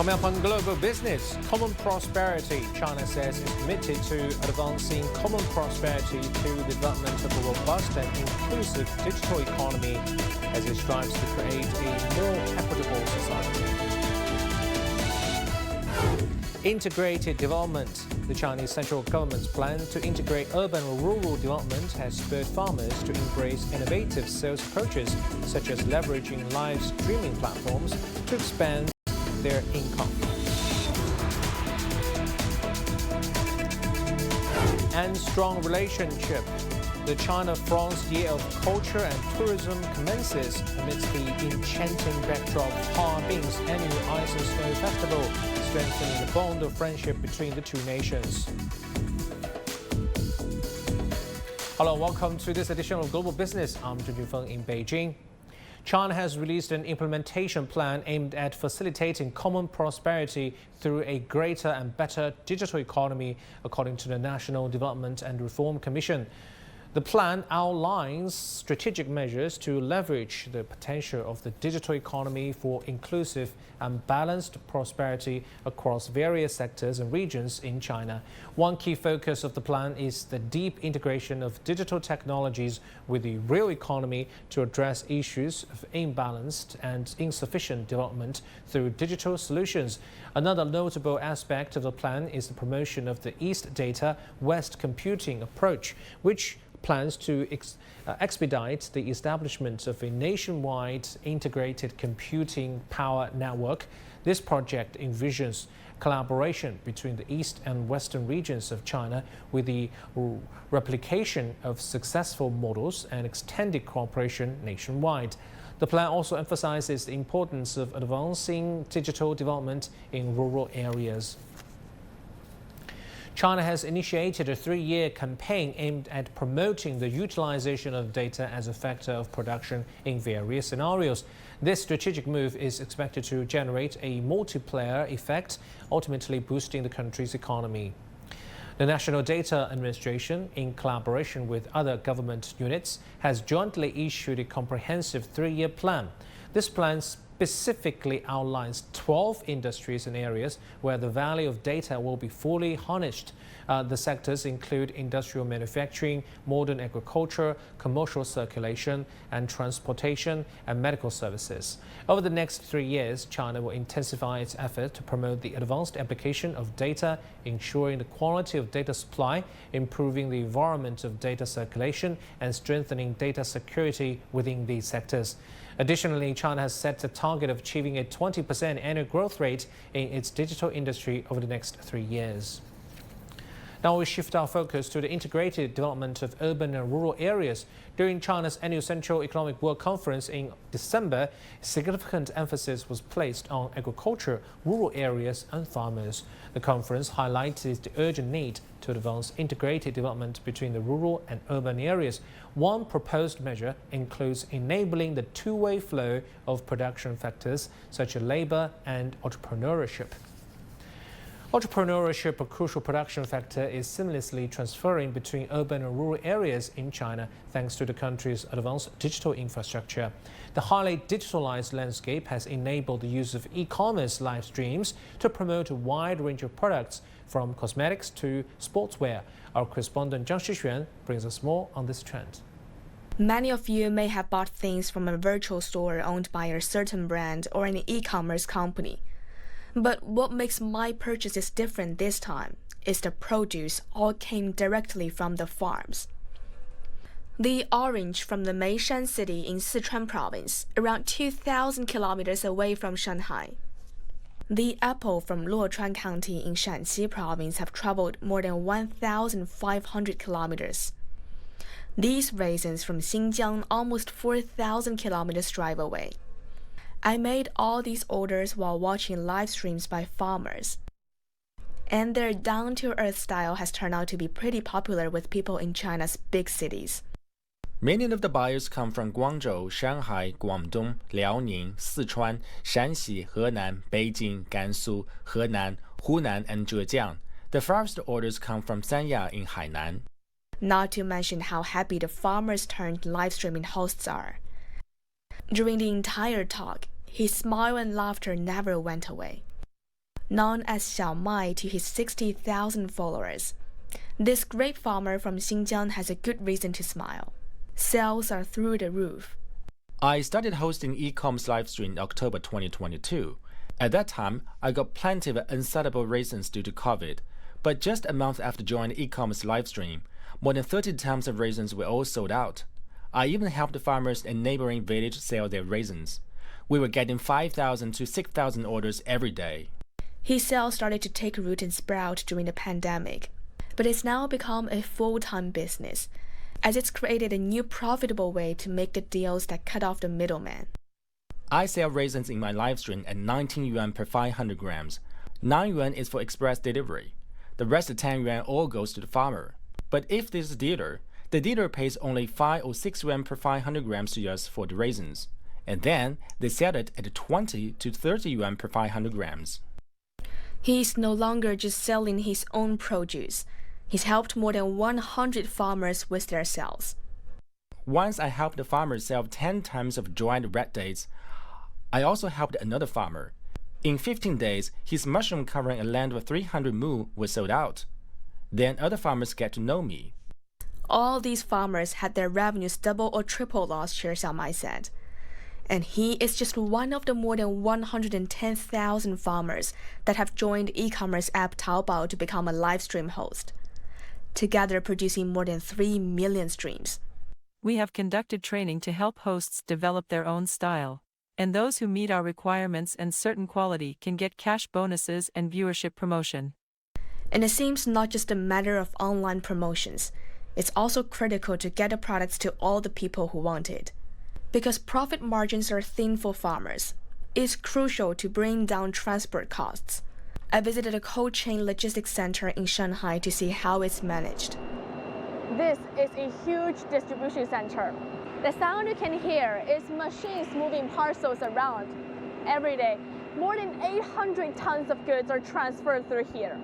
Coming up on Global Business, common prosperity. China says it's committed to advancing common prosperity through the development of a robust and inclusive digital economy as it strives to create a more equitable society. Integrated development. The Chinese central government's plan to integrate urban and rural development has spurred farmers to embrace innovative sales approaches, such as leveraging live streaming platforms to expand their income. And strong relationship. The China-France Year of Culture and Tourism commences amidst the enchanting backdrop of Harbin's annual Ice and Snow Festival, strengthening the bond of friendship between the two nations. Hello, welcome to this edition of Global Business. I'm Zhu Junfeng in Beijing. China has released an implementation plan aimed at facilitating common prosperity through a greater and better digital economy, according to the National Development and Reform Commission. The plan outlines strategic measures to leverage the potential of the digital economy for inclusive and balanced prosperity across various sectors and regions in China. One key focus of the plan is the deep integration of digital technologies with the real economy to address issues of imbalanced and insufficient development through digital solutions. Another notable aspect of the plan is the promotion of the East Data, West Computing approach, which plans to expedite the establishment of a nationwide integrated computing power network. This project envisions collaboration between the east and western regions of China with the replication of successful models and extended cooperation nationwide. The plan also emphasizes the importance of advancing digital development in rural areas. China has initiated a 3-year campaign aimed at promoting the utilization of data as a factor of production in various scenarios. This strategic move is expected to generate a multiplier effect, ultimately boosting the country's economy. The National Data Administration, in collaboration with other government units, has jointly issued a comprehensive 3-year plan. This plan specifically outlines 12 industries and areas where the value of data will be fully harnessed. The sectors include industrial manufacturing, modern agriculture, commercial circulation and transportation, and medical services. Over the next 3 years, China will intensify its effort to promote the advanced application of data, ensuring the quality of data supply, improving the environment of data circulation, and strengthening data security within these sectors. Additionally, China has set a target of achieving a 20% annual growth rate in its digital industry over the next 3 years. Now we shift our focus to the integrated development of urban and rural areas. During China's annual Central Economic Work Conference in December, significant emphasis was placed on agriculture, rural areas and farmers. The conference highlighted the urgent need to advance integrated development between the rural and urban areas. One proposed measure includes enabling the two-way flow of production factors such as labor and entrepreneurship. Entrepreneurship, a crucial production factor, is seamlessly transferring between urban and rural areas in China thanks to the country's advanced digital infrastructure. The highly digitalized landscape has enabled the use of e-commerce live streams to promote a wide range of products from cosmetics to sportswear. Our correspondent Zhang Shixuan brings us more on this trend. Many of you may have bought things from a virtual store owned by a certain brand or an e-commerce company. But what makes my purchases different this time is the produce all came directly from the farms. The orange from the Meishan city in Sichuan province, around 2,000 kilometers away from Shanghai. The apple from Luochuan County in Shanxi province have traveled more than 1,500 kilometers. These raisins from Xinjiang almost 4,000 kilometers drive away. I made all these orders while watching live streams by farmers. And their down-to-earth style has turned out to be pretty popular with people in China's big cities. Many of the buyers come from Guangzhou, Shanghai, Guangdong, Liaoning, Sichuan, Shanxi, Henan, Beijing, Gansu, Henan, Hunan, and Zhejiang. The first orders come from Sanya in Hainan. Not to mention how happy the farmers turned live streaming hosts are. During the entire talk, his smile and laughter never went away. known as Xiao Mai to his 60,000 followers. This grape farmer from Xinjiang has a good reason to smile. Sales are through the roof. I started hosting e-commerce live stream in October 2022. At that time, I got plenty of unsellable raisins due to COVID. But just a month after joining e-commerce live stream, more than 30 tons of raisins were all sold out. I even helped farmers in neighboring villages sell their raisins. We were getting 5,000 to 6,000 orders every day. His sales started to take root and sprout during the pandemic, but it's now become a full-time business, as it's created a new profitable way to make the deals that cut off the middleman. I sell raisins in my live stream at 19 yuan per 500 grams. 9 yuan is for express delivery. The rest of 10 yuan all goes to the farmer. But if there's a dealer, the dealer pays only 5 or 6 yuan per 500 grams to us for the raisins. And then they sell it at 20 to 30 yuan per 500 grams. He's no longer just selling his own produce. He's helped more than 100 farmers with their sales. Once I helped the farmer sell 10 tons of dried red dates, I also helped another farmer. In 15 days, his mushroom covering a land of 300 mu was sold out. Then other farmers get to know me. All these farmers had their revenues double or triple last year, Xiao Mai said. And he is just one of the more than 110,000 farmers that have joined e-commerce app Taobao to become a live stream host, together producing more than 3 million streams. We have conducted training to help hosts develop their own style, and those who meet our requirements and certain quality can get cash bonuses and viewership promotion. And it seems not just a matter of online promotions. It's also critical to get the products to all the people who want it. Because profit margins are thin for farmers, it's crucial to bring down transport costs. I visited a cold chain logistics center in Shanghai to see how it's managed. This is a huge distribution center. The sound you can hear is machines moving parcels around. Every day, more than 800 tons of goods are transferred through here.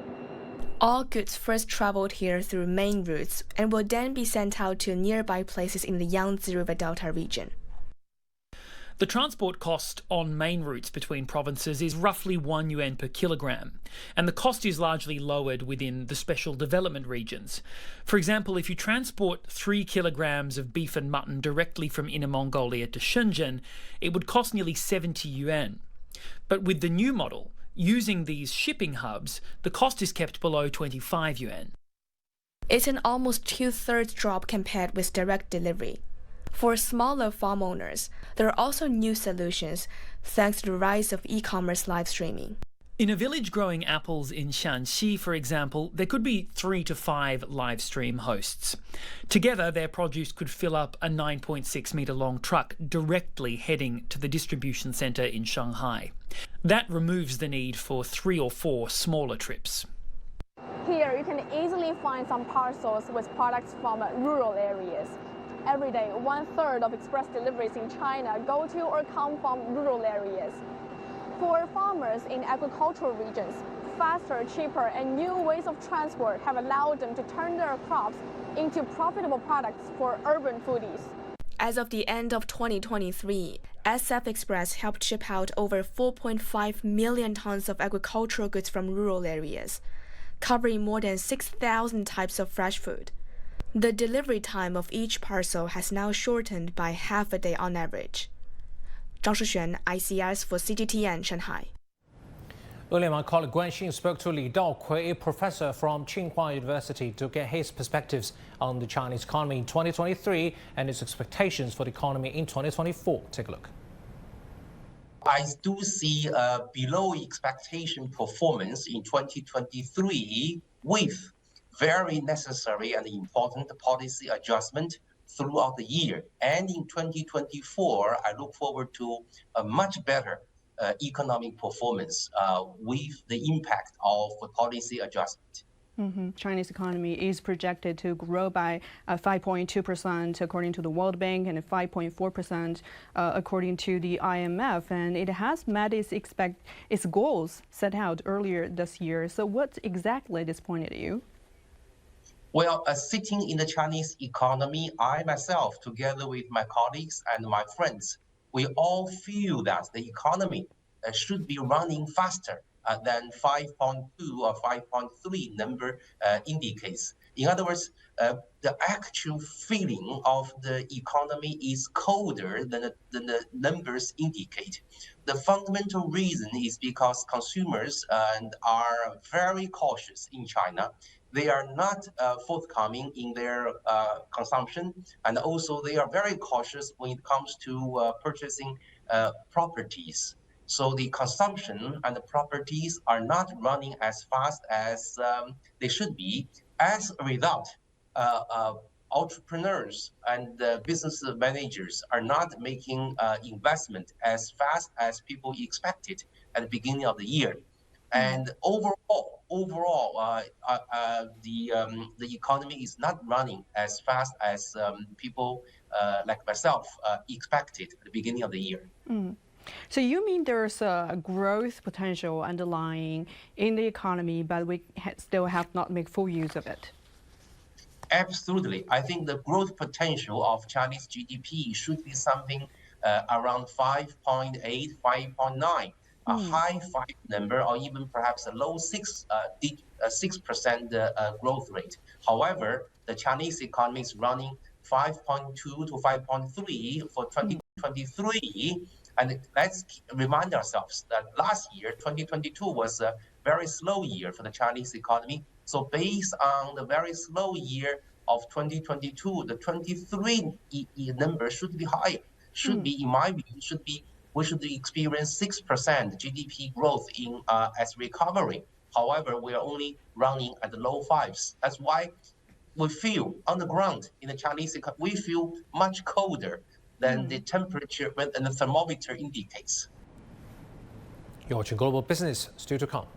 All goods first traveled here through main routes and will then be sent out to nearby places in the Yangtze River Delta region. The transport cost on main routes between provinces is roughly 1 yuan per kilogram, and the cost is largely lowered within the special development regions. For example, if you transport 3 kilograms of beef and mutton directly from Inner Mongolia to Shenzhen, it would cost nearly 70 yuan. But with the new model, using these shipping hubs, the cost is kept below 25 yuan. It's an almost two-thirds drop compared with direct delivery. For smaller farm owners, there are also new solutions thanks to the rise of e-commerce live streaming. In a village growing apples in Shanxi, for example, there could be 3 to 5 live stream hosts. Together, their produce could fill up a 9.6 meter long truck directly heading to the distribution center in Shanghai. That removes the need for 3 or 4 smaller trips. Here, you can easily find some parcels with products from rural areas. Every day, 1/3 of express deliveries in China go to or come from rural areas. For farmers in agricultural regions, faster, cheaper, and new ways of transport have allowed them to turn their crops into profitable products for urban foodies. As of the end of 2023, SF Express helped ship out over 4.5 million tons of agricultural goods from rural areas, covering more than 6,000 types of fresh food. The delivery time of each parcel has now shortened by half a day on average. Zhang Shixuan, ICRS for CGTN, Shanghai. Earlier, my colleague Guan Xin spoke to Li Daokui, a professor from Tsinghua University, to get his perspectives on the Chinese economy in 2023 and its expectations for the economy in 2024. Take a look. I do see a below expectation performance in 2023 with very necessary and important policy adjustment throughout the year. And in 2024, I look forward to a much better economic performance with the impact of policy adjustment. Chinese economy is projected to grow by 5.2% according to the World Bank and 5.4% according to the IMF, and it has met its goals set out earlier this year. So what exactly disappointed you? Well, sitting in the Chinese economy, I myself, together with my colleagues and my friends, we all feel that the economy should be running faster than 5.2 or 5.3 number indicates. In other words, the actual feeling of the economy is colder than the numbers indicate. The fundamental reason is because consumers are very cautious in China. They are not forthcoming in their consumption, and also they are very cautious when it comes to purchasing properties. So the consumption and the properties are not running as fast as they should be. As a result, entrepreneurs and business managers are not making investment as fast as people expected at the beginning of the year. And overall, the economy is not running as fast as people like myself expected at the beginning of the year. So you mean there's a growth potential underlying in the economy, but we still have not made full use of it? Absolutely. I think the growth potential of Chinese GDP should be something around 5.8, 5.9, a high 5 number, or even perhaps a low 6% growth rate. However, the Chinese economy is running 5.2 to 5.3 for 2023. And let's remind ourselves that last year, 2022, was a very slow year for the Chinese economy. So based on the very slow year of 2022, the 23 number should be higher. Should be, in my view, we should experience 6% GDP growth in as recovery. However, we are only running at the low fives. That's why we feel on the ground in the Chinese economy, we feel much colder than the temperature and the thermometer indicates. You're watching Global Business, still to come.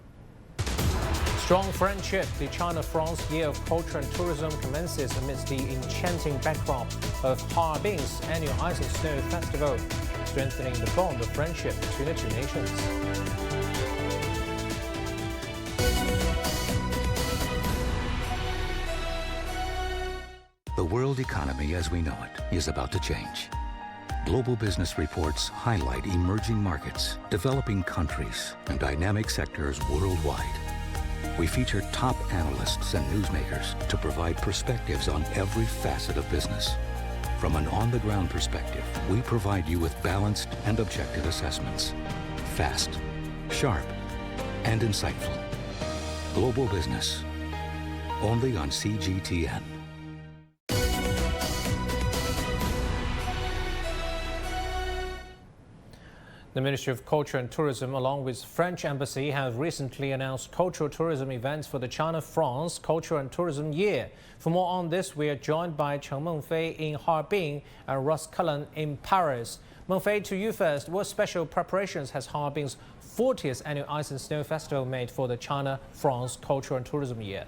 Strong friendship, the China-France Year of Culture and Tourism commences amidst the enchanting backdrop of Harbin's annual Ice and Snow Festival, strengthening the bond of friendship between the two nations. The world economy as we know it is about to change. Global business reports highlight emerging markets, developing countries, and dynamic sectors worldwide. We feature top analysts and newsmakers to provide perspectives on every facet of business. From an on-the-ground perspective, we provide you with balanced and objective assessments. Fast, sharp, and insightful. Global Business, only on CGTN. The Ministry of Culture and Tourism, along with French Embassy, have recently announced cultural tourism events for the China-France Culture and Tourism Year. For more on this, we are joined by Chen Mengfei in Harbin and Ross Cullen in Paris. Mengfei, to you first, what special preparations has Harbin's 40th Annual Ice and Snow Festival made for the China-France Culture and Tourism Year?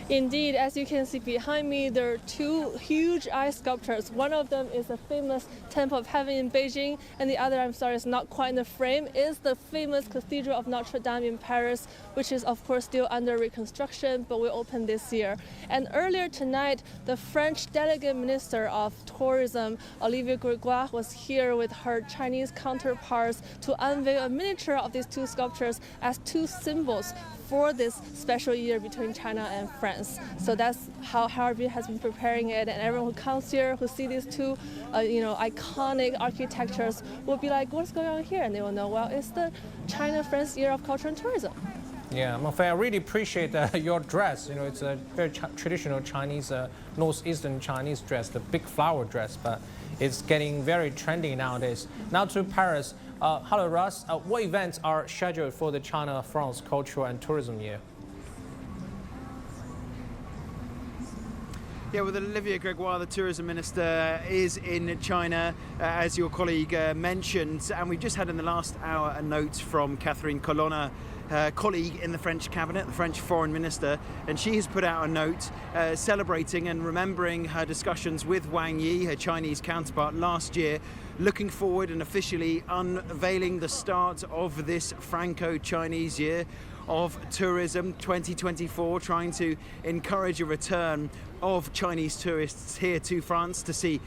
Indeed, as you can see behind me, there are two huge ice sculptures. One of them is the famous Temple of Heaven in Beijing, and the other, I'm sorry, is not quite in the frame, is the famous Cathedral of Notre Dame in Paris, which is of course still under reconstruction, but will open this year. And earlier tonight, the French Delegate Minister of Tourism, Olivier Grégoire, was here with her Chinese counterparts to unveil a miniature of these two sculptures as two symbols for this special year between China and France. So that's how Harbin has been preparing it, and everyone who comes here, who see these two iconic architectures, will be like, what's going on here? And they will know, well, it's the China-France Year of Culture and Tourism. Yeah, Mengfei, I really appreciate your dress. You know, it's a very traditional Chinese, northeastern Chinese dress, the big flower dress, but it's getting very trendy nowadays. Now to Paris. Hello, Russ. What events are scheduled for the China-France Cultural and Tourism Year? Yeah, well, Olivier Grégoire, the tourism minister, is in China, as your colleague mentioned. And we've just had in the last hour a note from Catherine Colonna, her colleague in the French cabinet, the French foreign minister, and she has put out a note celebrating and remembering her discussions with Wang Yi, her Chinese counterpart, last year, looking forward and officially unveiling the start of this Franco-Chinese Year of Tourism 2024, trying to encourage a return of Chinese tourists here to France to see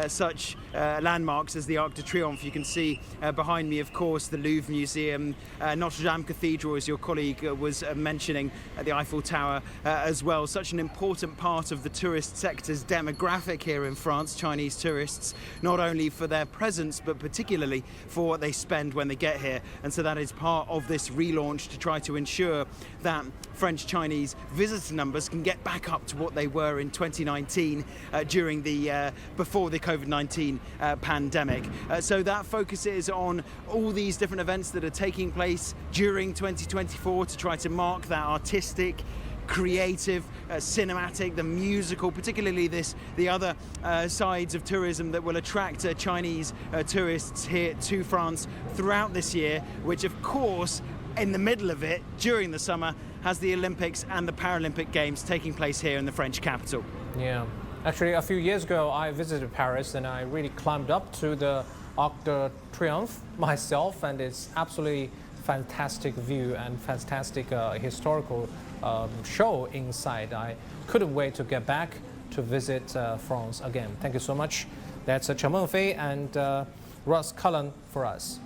such landmarks as the Arc de Triomphe. You can see behind me, of course, the Louvre Museum, Notre Dame Cathedral, as your colleague was mentioning, the Eiffel Tower as well. Such an important part of the tourist sector's demographic here in France, Chinese tourists, not only for their presence, but particularly for what they spend when they get here. And so that is part of this relaunch to try to ensure that French-Chinese visitor numbers can get back up to what they were in 2019 during the before the COVID-19 pandemic. So that focuses on all these different events that are taking place during 2024 to try to mark that artistic, creative, cinematic, the musical, particularly the other sides of tourism that will attract Chinese tourists here to France throughout this year, which of course in the middle of it during the summer has the Olympics and the Paralympic Games taking place here in the French capital. Yeah. Actually, a few years ago, I visited Paris and I really climbed up to the Arc de Triomphe myself, and it's absolutely fantastic view and fantastic historical show inside. I couldn't wait to get back to visit France again. Thank you so much. That's Chen Mengfei and Ross Cullen for us.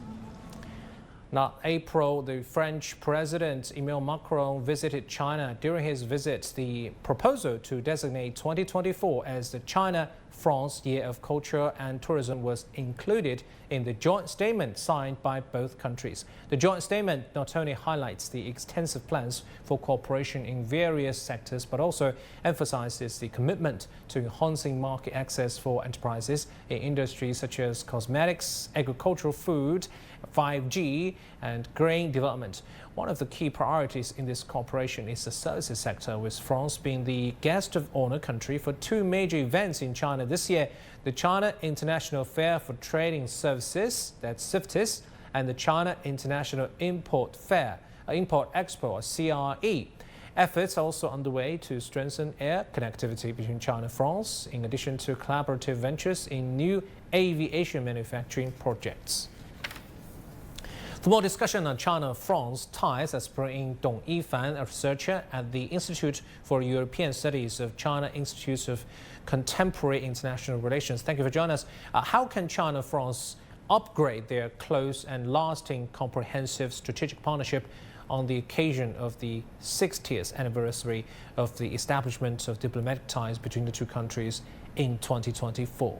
Now, April, the French President Emmanuel Macron visited China. During his visit, the proposal to designate 2024 as the China-France Year of Culture and Tourism was included in the joint statement signed by both countries. The joint statement not only highlights the extensive plans for cooperation in various sectors, but also emphasizes the commitment to enhancing market access for enterprises in industries such as cosmetics, agricultural, food, 5G and grain development. One of the key priorities in this cooperation is the services sector, with France being the guest of honor country for two major events in China this year: the China International Fair for Trading Services, that's CIFTIS, and the China International Import Expo, or CRE. Efforts are also underway to strengthen air connectivity between China and France, in addition to collaborative ventures in new aviation manufacturing projects. For more discussion on China-France ties, let's bring in Dong Yifan, a researcher at the Institute for European Studies of China Institute of Contemporary International Relations. Thank you for joining us. How can China-France upgrade their close and lasting comprehensive strategic partnership on the occasion of the 60th anniversary of the establishment of diplomatic ties between the two countries in 2024?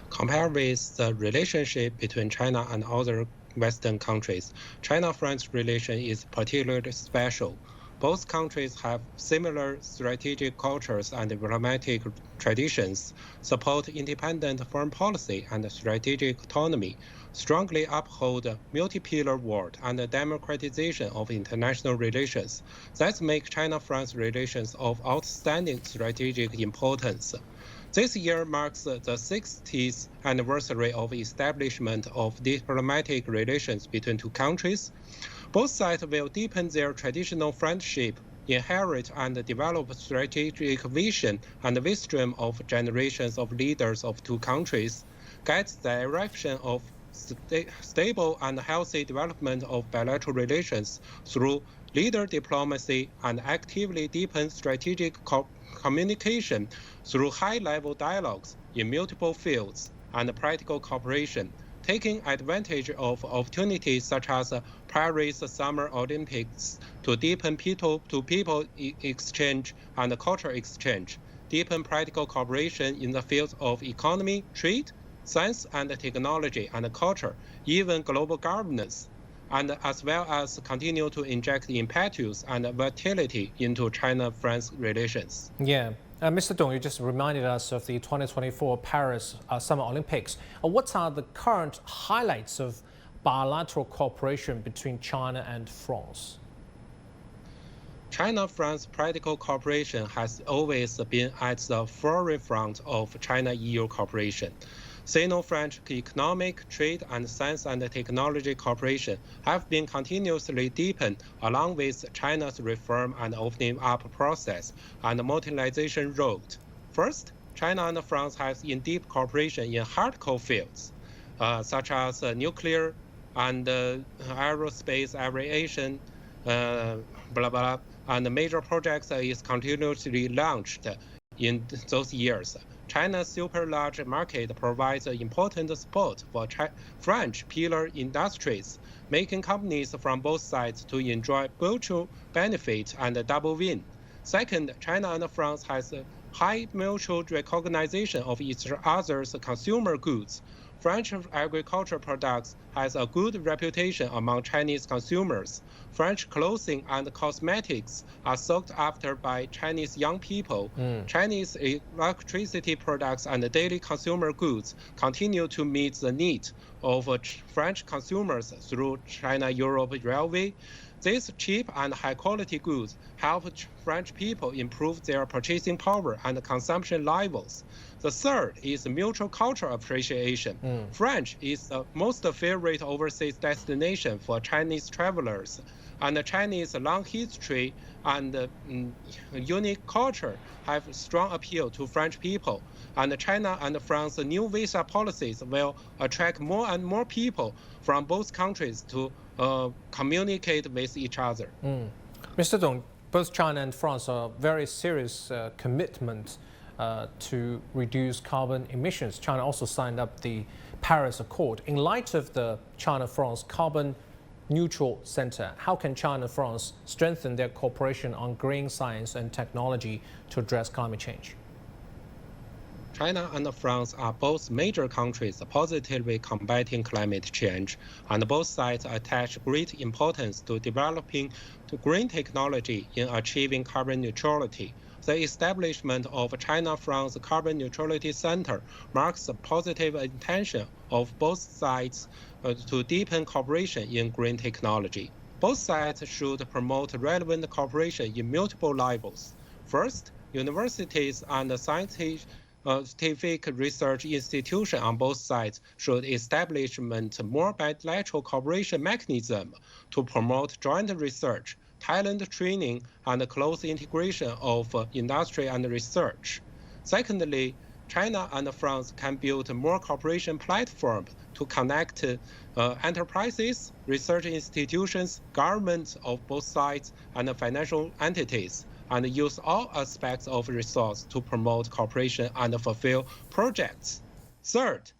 Compared with the relationship between China and other Western countries, China-France relation is particularly special. Both countries have similar strategic cultures and diplomatic traditions, support independent foreign policy and strategic autonomy, strongly uphold multi-pillar world and democratization of international relations. That make China-France relations of outstanding strategic importance. This year marks the 60th anniversary of establishment of diplomatic relations between two countries. Both sides will deepen their traditional friendship, inherit and develop strategic vision and wisdom of generations of leaders of two countries, guide the direction of stable and healthy development of bilateral relations through leader diplomacy, and actively deepen strategic communication through high-level dialogues in multiple fields and practical cooperation, taking advantage of opportunities such as Paris Summer Olympics to deepen people-to-people exchange and cultural exchange, deepen practical cooperation in the fields of economy, trade, science and technology and culture, even global governance, and as well as continue to inject impetus and vitality into China-France relations. Yeah. Mr. Dong, you just reminded us of the 2024 Paris Summer Olympics. What are the current highlights of bilateral cooperation between China and France? China-France practical cooperation has always been at the forefront of China-EU cooperation. Sino-French economic, trade, and science and technology cooperation have been continuously deepened along with China's reform and opening up process and modernization road. First, China and France have in deep cooperation in hardcore fields, such as nuclear and aerospace aviation, blah blah, and major projects is continuously launched in those years. China's super large market provides important support for French pillar industries, making companies from both sides to enjoy mutual benefit and double win. Second, China and France has a high mutual recognition of each other's consumer goods. French agricultural products has a good reputation among Chinese consumers. French clothing and cosmetics are sought after by Chinese young people. Chinese electricity products and daily consumer goods continue to meet the needs of French consumers through China-Europe Railway. These cheap and high-quality goods help French people improve their purchasing power and consumption levels. The third is mutual cultural appreciation. French is the most favorite overseas destination for Chinese travelers, and the Chinese long history and unique culture have strong appeal to French people. And China and France's new visa policies will attract more and more people from both countries to communicate with each other. Mr. Dong, both China and France are very serious commitment to reduce carbon emissions. China also signed up the Paris Accord. In light of the China-France Carbon Neutral Center, how can China and France strengthen their cooperation on green science and technology to address climate change? China and France are both major countries positively combating climate change, and both sides attach great importance to developing green technology in achieving carbon neutrality. The establishment of China-France Carbon Neutrality Center marks the positive intention of both sides to deepen cooperation in green technology. Both sides should promote relevant cooperation in multiple levels. First, universities and scientific research institutions on both sides should establish more bilateral cooperation mechanisms to promote joint research, talent training, and close integration of industry and research. Secondly, China and France can build more cooperation platforms to connect enterprises, research institutions, governments of both sides, and financial entities, and use all aspects of resource to promote cooperation and fulfill projects. Third,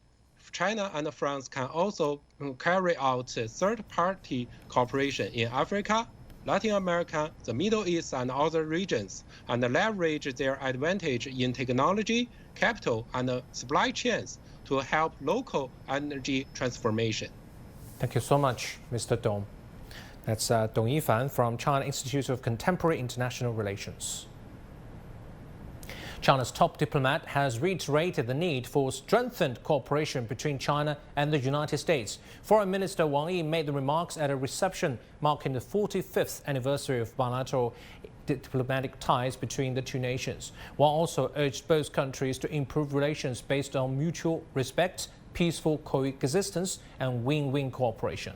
China and France can also carry out third-party cooperation in Africa, Latin America, the Middle East, and other regions, and leverage their advantage in technology, capital, and supply chains to help local energy transformation. Thank you so much, Mr. Dong. That's Dong Yifan from China Institute of Contemporary International Relations. China's top diplomat has reiterated the need for strengthened cooperation between China and the United States. Foreign Minister Wang Yi made the remarks at a reception marking the 45th anniversary of bilateral diplomatic ties between the two nations, while also urged both countries to improve relations based on mutual respect, peaceful coexistence, and win-win cooperation.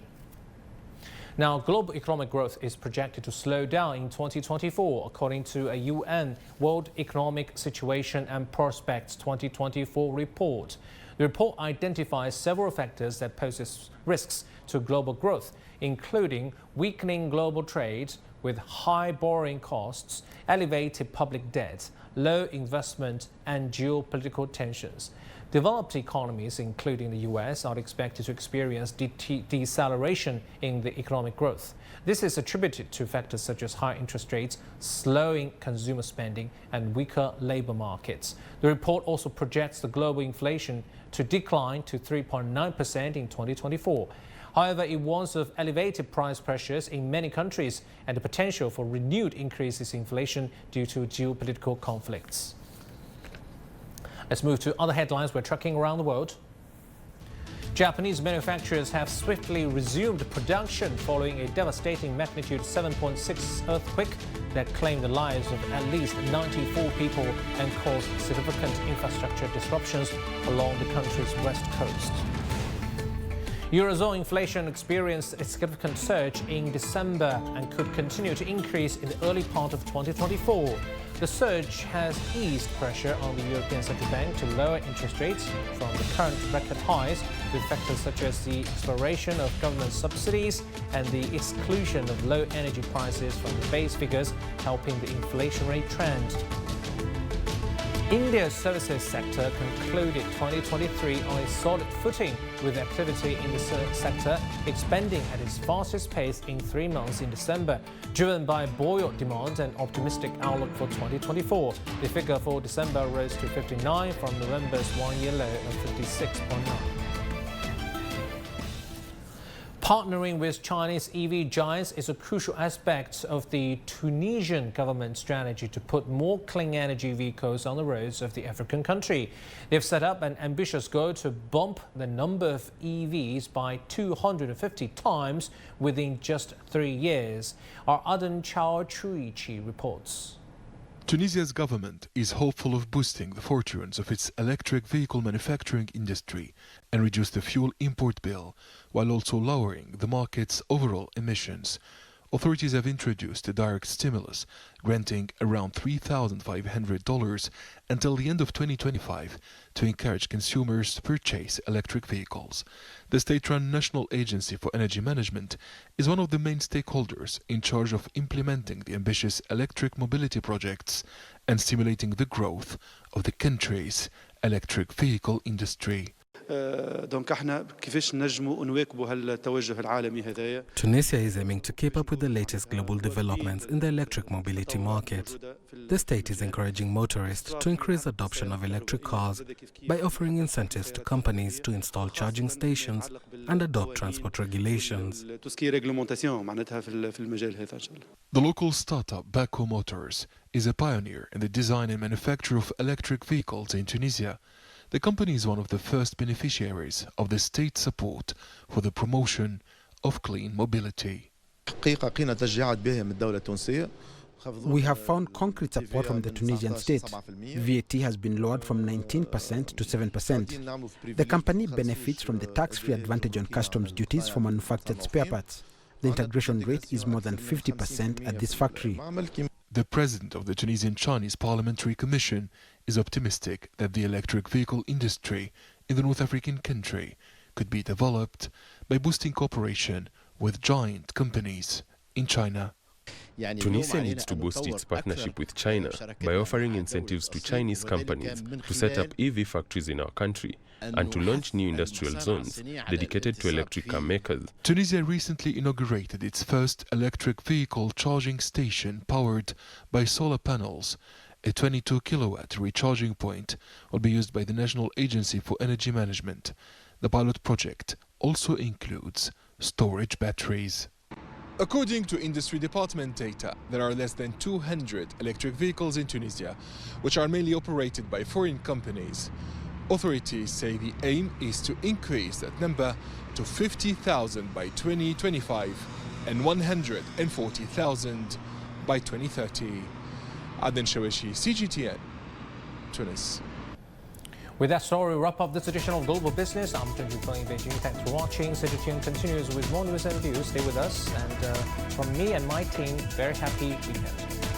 Now, global economic growth is projected to slow down in 2024, according to a UN World Economic Situation and Prospects 2024 report. The report identifies several factors that pose risks to global growth, including weakening global trade with high borrowing costs, elevated public debt, low investment, and geopolitical tensions. Developed economies, including the US, are expected to experience deceleration in the economic growth. This is attributed to factors such as high interest rates, slowing consumer spending, and weaker labor markets. The report also projects the global inflation to decline to 3.9% in 2024. However, it warns of elevated price pressures in many countries and the potential for renewed increases in inflation due to geopolitical conflicts. Let's move to other headlines we're tracking around the world. Japanese manufacturers have swiftly resumed production following a devastating magnitude 7.6 earthquake that claimed the lives of at least 94 people and caused significant infrastructure disruptions along the country's west coast. Eurozone inflation experienced a significant surge in December and could continue to increase in the early part of 2024. The surge has eased pressure on the European Central Bank to lower interest rates from the current record highs, with factors such as the expiration of government subsidies and the exclusion of low energy prices from the base figures, helping the inflation rate trend. India's services sector concluded 2023 on a solid footing, with activity in the sector expanding at its fastest pace in 3 months in December, driven by buoyant demand and optimistic outlook for 2024. The figure for December rose to 59 from November's one-year low of 56.9. Partnering with Chinese EV giants is a crucial aspect of the Tunisian government strategy to put more clean energy vehicles on the roads of the African country. They've set up an ambitious goal to bump the number of EVs by 250 times within just 3 years. Our Aden Chao Chuichi reports. Tunisia's government is hopeful of boosting the fortunes of its electric vehicle manufacturing industry and reduce the fuel import bill, while also lowering the market's overall emissions. Authorities have introduced a direct stimulus, granting around $3,500 until the end of 2025 to encourage consumers to purchase electric vehicles. The state-run National Agency for Energy Management is one of the main stakeholders in charge of implementing the ambitious electric mobility projects and stimulating the growth of the country's electric vehicle industry. Tunisia is aiming to keep up with the latest global developments in the electric mobility market. The state is encouraging motorists to increase adoption of electric cars by offering incentives to companies to install charging stations and adopt transport regulations. The local startup Bako Motors is a pioneer in the design and manufacture of electric vehicles in Tunisia. The company is one of the first beneficiaries of the state support for the promotion of clean mobility. We have found concrete support from the Tunisian state. VAT has been lowered from 19% to 7%. The company benefits from the tax-free advantage on customs duties for manufactured spare parts. The integration rate is more than 50% at this factory. The president of the Tunisian Chinese Parliamentary Commission is optimistic that the electric vehicle industry in the North African country could be developed by boosting cooperation with giant companies in China. Tunisia needs to boost its partnership with China by offering incentives to Chinese companies to set up EV factories in our country and to launch new industrial zones dedicated to electric car makers. Tunisia recently inaugurated its first electric vehicle charging station powered by solar panels. A 22-kilowatt recharging point will be used by the National Agency for Energy Management. The pilot project also includes storage batteries. According to industry department data, there are less than 200 electric vehicles in Tunisia, which are mainly operated by foreign companies. Authorities say the aim is to increase that number to 50,000 by 2025 and 140,000 by 2030. Aden Shawishi, CGTN, Tunis. With that story, we wrap up this edition of Global Business. I'm Junjun Feng in Beijing. Thanks for watching. CGTN continues with more news and views. Stay with us. And from me and my team, very happy weekend.